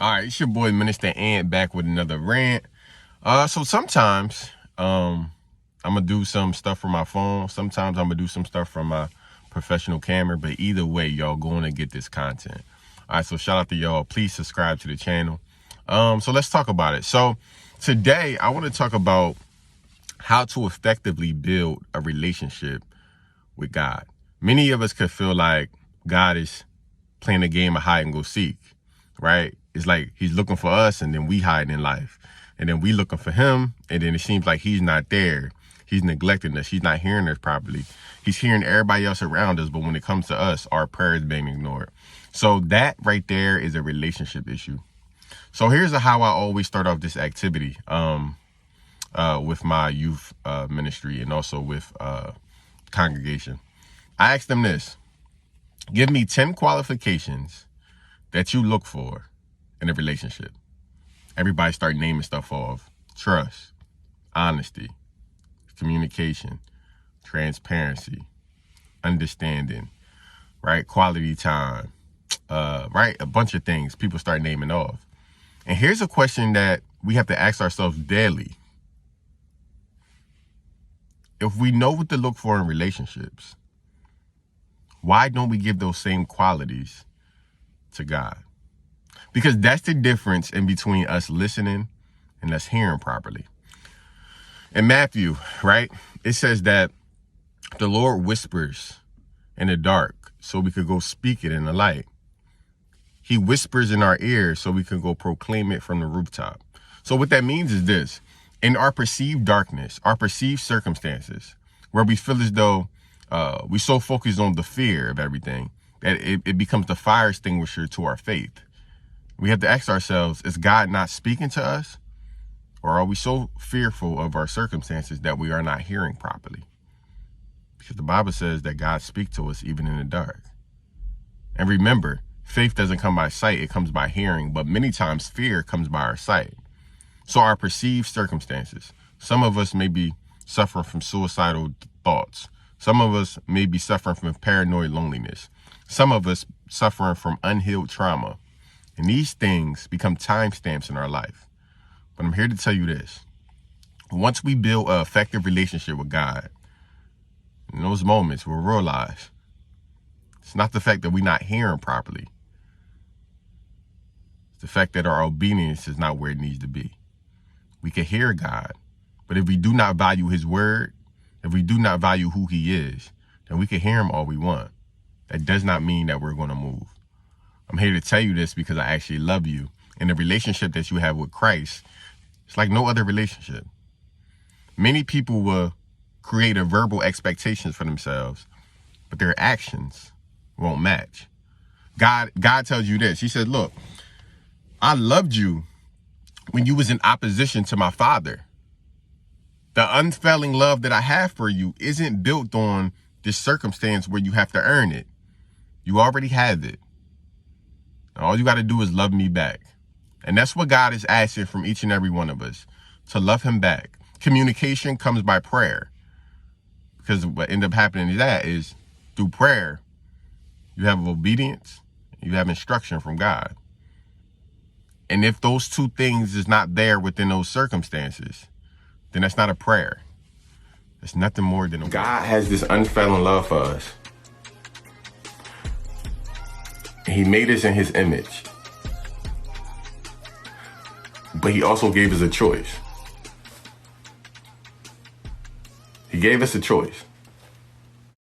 All right, it's your boy Minister Ant back with another rant. So sometimes I'm gonna do some stuff from my phone. Sometimes I'm gonna do some stuff from my professional camera. But either way, y'all going to get this content. All right, so shout out to y'all. Please subscribe to the channel. So let's talk about it. So today I want to talk about how to effectively build a relationship with God. Many of us could feel like God is playing a game of hide and go seek, right? It's like he's looking for us and then we hide in life. And then we looking for him and then it seems like he's not there. He's neglecting us. He's not hearing us properly. He's hearing everybody else around us. But when it comes to us, our prayers being ignored. So that right there is a relationship issue. So here's how I always start off this activity with my youth ministry and also with congregation. I ask them this: give me 10 qualifications that you look for in a relationship. Everybody start naming stuff off: trust, honesty, communication, transparency, understanding, right? Quality time, right? A bunch of things people start naming off. And here's a question that we have to ask ourselves daily. If we know what to look for in relationships, why don't we give those same qualities to God? Because that's the difference in between us listening and us hearing properly. In Matthew, right, it says that the Lord whispers in the dark so we could go speak it in the light. He whispers in our ears so we can go proclaim it from the rooftop. So what that means is this: in our perceived darkness, our perceived circumstances, where we feel as though we so focused on the fear of everything that it becomes the fire extinguisher to our faith. We have to ask ourselves, is God not speaking to us? Or are we so fearful of our circumstances that we are not hearing properly? Because the Bible says that God speaks to us even in the dark. And remember, faith doesn't come by sight, it comes by hearing. But many times fear comes by our sight. So our perceived circumstances. Some of us may be suffering from suicidal thoughts. Some of us may be suffering from paranoid loneliness. Some of us suffering from unhealed trauma. And these things become timestamps in our life. But I'm here to tell you this: once we build an effective relationship with God, in those moments we'll realize it's not the fact that we're not hearing properly. It's the fact that our obedience is not where it needs to be. We can hear God, but if we do not value his word, if we do not value who he is, then we can hear him all we want. That does not mean that we're going to move. I'm here to tell you this because I actually love you. And the relationship that you have with Christ, it's like no other relationship. Many people will create a verbal expectations for themselves, but their actions won't match. God tells you this. He said, look, I loved you when you was in opposition to my Father. The unfailing love that I have for you isn't built on this circumstance where you have to earn it. You already have it. All you got to do is love me back. And that's what God is asking from each and every one of us, to love him back. Communication comes by prayer. Because what ends up happening is through prayer, you have obedience, you have instruction from God. And if those two things is not there within those circumstances, then that's not a prayer. It's nothing more than God has this unfailing love for us. He made us in his image. But he also gave us a choice. He gave us a choice.